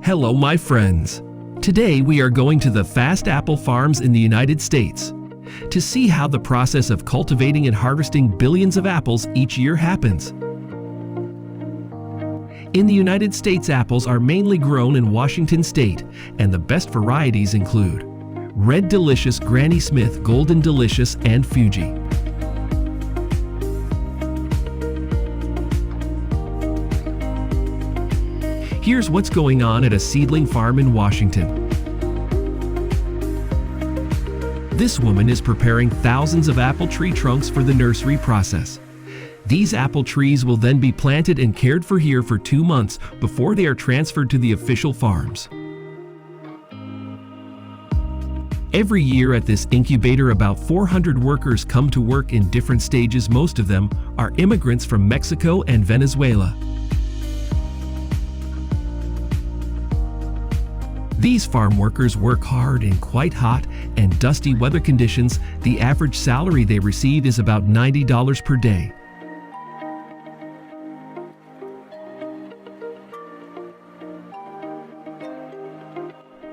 Hello, my friends. Today we are going to the Fast Apple Farms in the United States to see how the process of cultivating and harvesting billions of apples each year happens. In the United States, apples are mainly grown in Washington State, and the best varieties include Red Delicious, Granny Smith, Golden Delicious, and Fuji. Here's what's going on at a seedling farm in Washington. This woman is preparing thousands of apple tree trunks for the nursery process. These apple trees will then be planted and cared for here for 2 months before they are transferred to the official farms. Every year at this incubator, about 400 workers come to work in different stages. Most of them are immigrants from Mexico and Venezuela. These farm workers work hard in quite hot and dusty weather conditions. The average salary they receive is about $90 per day.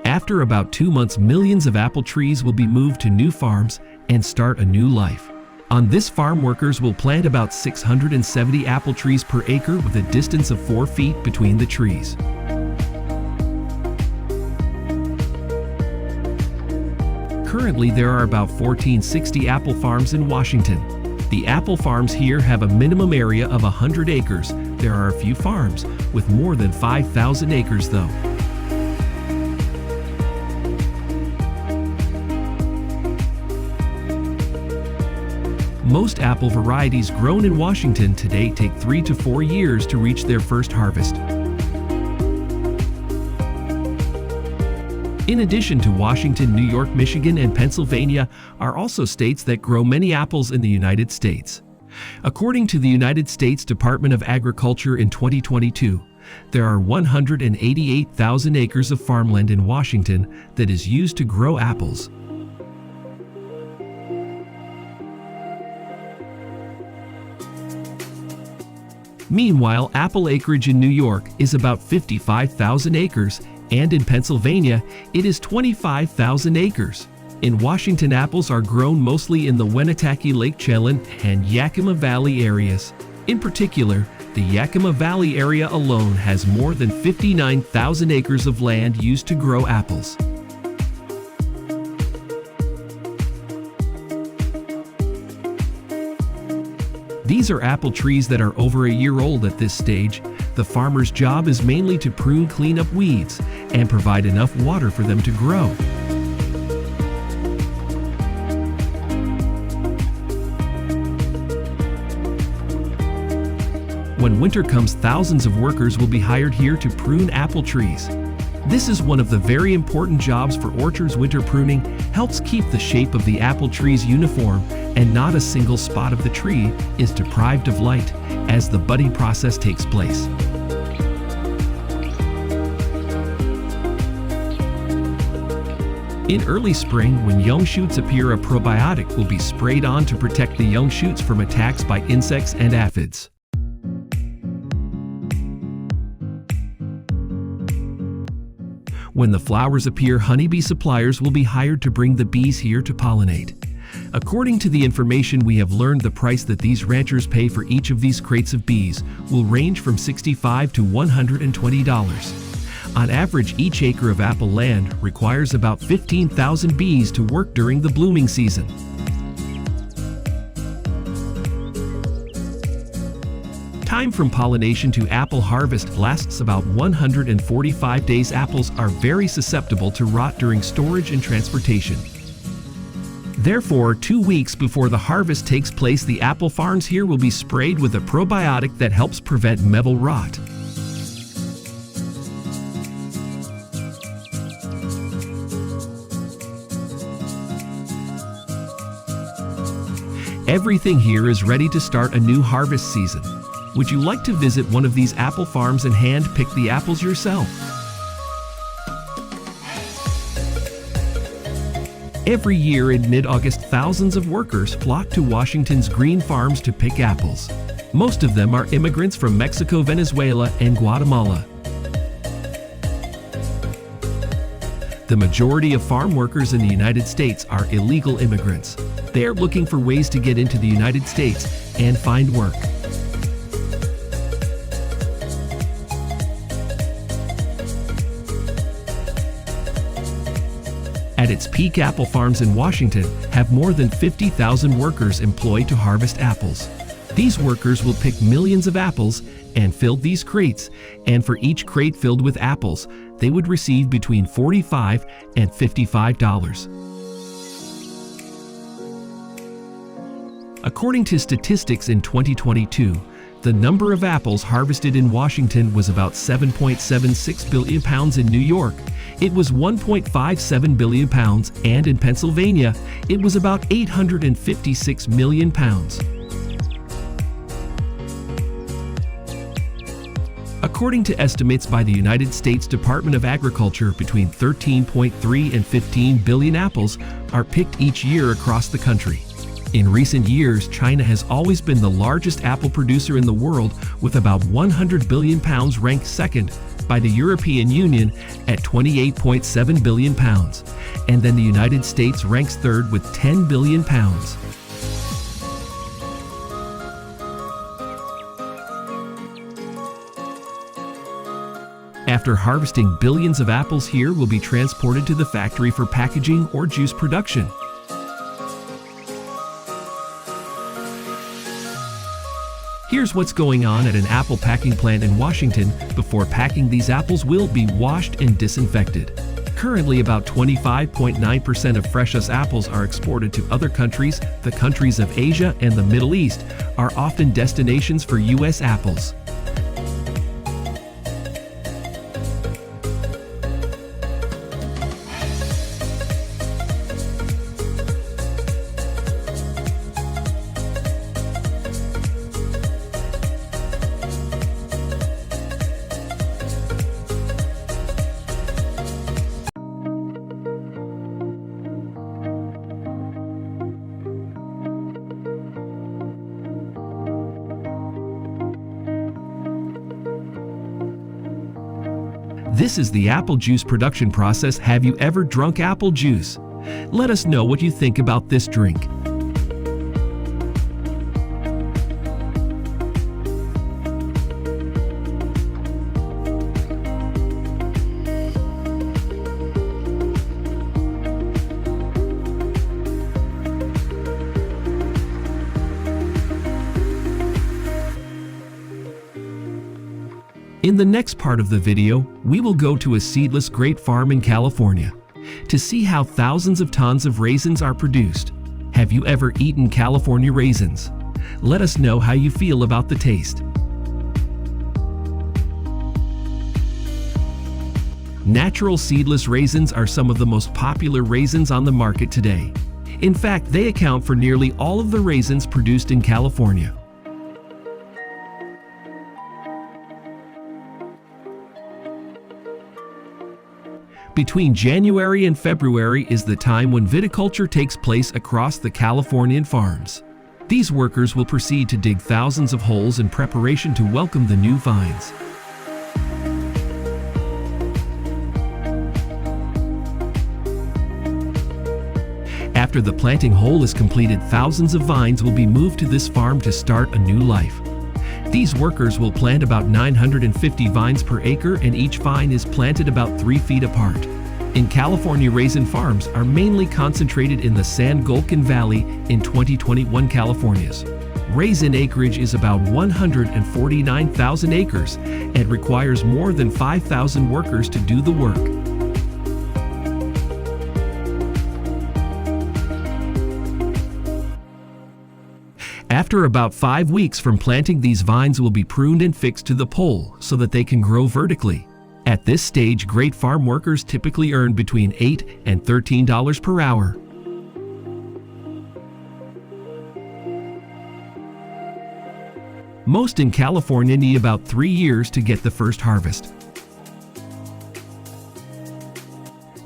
After about 2 months, millions of apple trees will be moved to new farms and start a new life. On this farm, workers will plant about 670 apple trees per acre with a distance of 4 feet between the trees. Currently, there are about 1460 apple farms in Washington. The apple farms here have a minimum area of 100 acres. There are a few farms with more than 5,000 acres though. Most apple varieties grown in Washington today take 3 to 4 years to reach their first harvest. In addition to Washington, New York, Michigan, and Pennsylvania are also states that grow many apples in the United States. According to the United States Department of Agriculture in 2022, there are 188,000 acres of farmland in Washington that is used to grow apples. Meanwhile, apple acreage in New York is about 55,000 acres, and in Pennsylvania, it is 25,000 acres. In Washington, apples are grown mostly in the Winnebago, Lake Chelan, and Yakima Valley areas. In particular, the Yakima Valley area alone has more than 59,000 acres of land used to grow apples. These are apple trees that are over a year old at this stage. The farmer's job is mainly to prune, clean up weeds, and provide enough water for them to grow. When winter comes, thousands of workers will be hired here to prune apple trees. This is one of the very important jobs for orchards. Winter pruning helps keep the shape of the apple trees uniform, and not a single spot of the tree is deprived of light as the budding process takes place. In early spring, when young shoots appear, a probiotic will be sprayed on to protect the young shoots from attacks by insects and aphids. When the flowers appear, honeybee suppliers will be hired to bring the bees here to pollinate. According to the information we have learned, the price that these ranchers pay for each of these crates of bees will range from $65 to $120. On average, each acre of apple land requires about 15,000 bees to work during the blooming season. Time from pollination to apple harvest lasts about 145 days. Apples are very susceptible to rot during storage and transportation. Therefore, 2 weeks before the harvest takes place, the apple farms here will be sprayed with a probiotic that helps prevent metal rot. Everything here is ready to start a new harvest season. Would you like to visit one of these apple farms and hand-pick the apples yourself? Every year in mid-August, thousands of workers flock to Washington's green farms to pick apples. Most of them are immigrants from Mexico, Venezuela, and Guatemala. The majority of farm workers in the United States are illegal immigrants. They are looking for ways to get into the United States and find work. At its peak, apple farms in Washington have more than 50,000 workers employed to harvest apples. These workers will pick millions of apples and fill these crates, and for each crate filled with apples, they would receive between $45 and $55. According to statistics in 2022, the number of apples harvested in Washington was about 7.76 billion pounds in New York. It was 1.57 billion pounds, and in Pennsylvania, it was about 856 million pounds. According to estimates by the United States Department of Agriculture, between 13.3 and 15 billion apples are picked each year across the country. In recent years, China has always been the largest apple producer in the world, with about 100 billion pounds, ranked second by the European Union at 28.7 billion pounds. And then the United States ranks third with 10 billion pounds. After harvesting, billions of apples here will be transported to the factory for packaging or juice production. Here's what's going on at an apple packing plant in Washington. Before packing, these apples will be washed and disinfected. Currently, about 25.9% of freshest apples are exported to other countries. The countries of Asia and the Middle East are often destinations for U.S. apples. This is the apple juice production process. Have you ever drunk apple juice? Let us know what you think about this drink. In the next part of the video, we will go to a seedless grape farm in California to see how thousands of tons of raisins are produced. Have you ever eaten California raisins? Let us know how you feel about the taste. Natural seedless raisins are some of the most popular raisins on the market today. In fact, they account for nearly all of the raisins produced in California. Between January and February is the time when viticulture takes place across the Californian farms. These workers will proceed to dig thousands of holes in preparation to welcome the new vines. After the planting hole is completed, thousands of vines will be moved to this farm to start a new life. These workers will plant about 950 vines per acre, and each vine is planted about 3 feet apart. In California, raisin farms are mainly concentrated in the San Joaquin Valley in 2021 California's. Raisin acreage is about 149,000 acres and requires more than 5,000 workers to do the work. After about 5 weeks from planting, these vines will be pruned and fixed to the pole so that they can grow vertically. At this stage, grape farm workers typically earn between $8 and $13 per hour. Most in California need about 3 years to get the first harvest.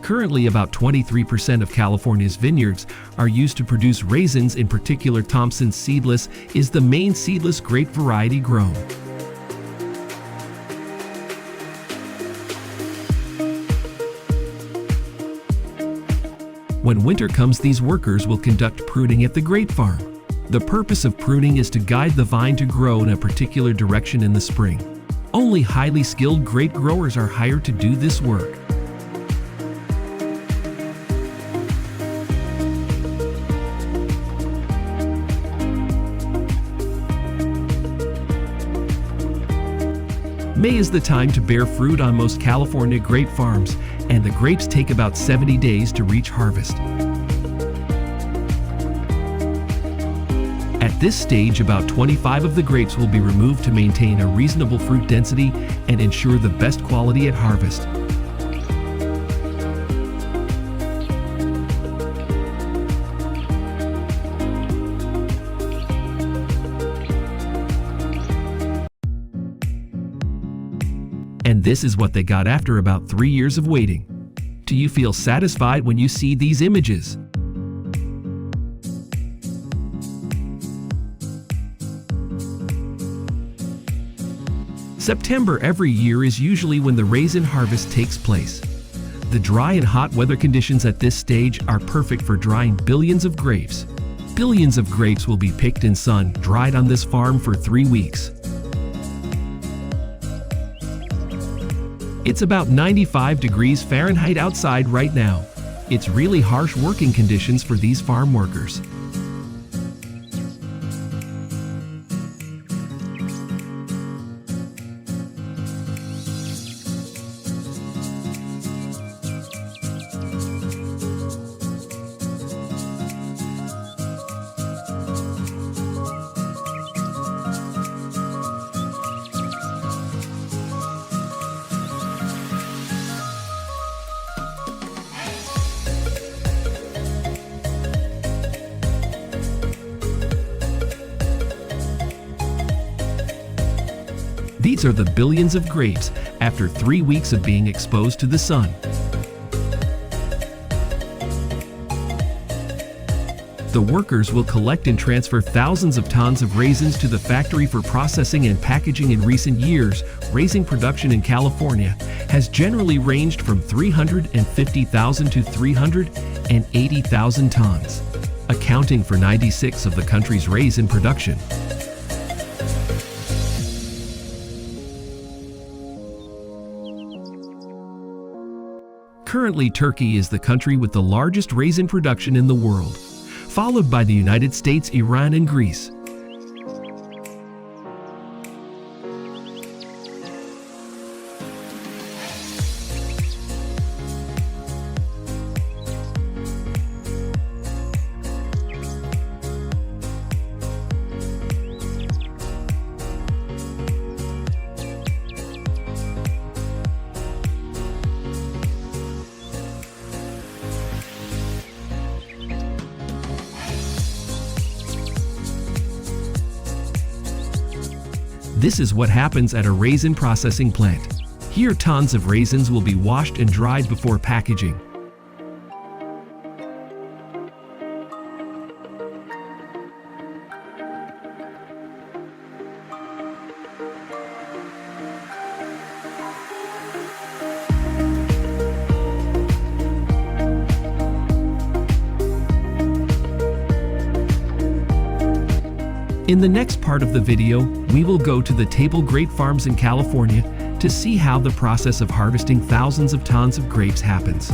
Currently, about 23% of California's vineyards are used to produce raisins. In particular, Thompson Seedless is the main seedless grape variety grown. When winter comes, these workers will conduct pruning at the grape farm. The purpose of pruning is to guide the vine to grow in a particular direction in the spring. Only highly skilled grape growers are hired to do this work. May is the time to bear fruit on most California grape farms, and the grapes take about 70 days to reach harvest. At this stage, about 25 of the grapes will be removed to maintain a reasonable fruit density and ensure the best quality at harvest. And this is what they got after about 3 years of waiting. Do you feel satisfied when you see these images? September every year is usually when the raisin harvest takes place. The dry and hot weather conditions at this stage are perfect for drying billions of grapes. Billions of grapes will be picked and sun dried on this farm for 3 weeks. It's about 95 degrees Fahrenheit outside right now. It's really harsh working conditions for these farm workers. These are the billions of grapes after 3 weeks of being exposed to the sun. The workers will collect and transfer thousands of tons of raisins to the factory for processing and packaging. In recent years, raisin production in California has generally ranged from 350,000 to 380,000 tons, accounting for 96% of the country's raisin production. Currently, Turkey is the country with the largest raisin production in the world, followed by the United States, Iran, and Greece. This is what happens at a raisin processing plant. Here, tons of raisins will be washed and dried before packaging. In the next part of the video, we will go to the table grape farms in California to see how the process of harvesting thousands of tons of grapes happens.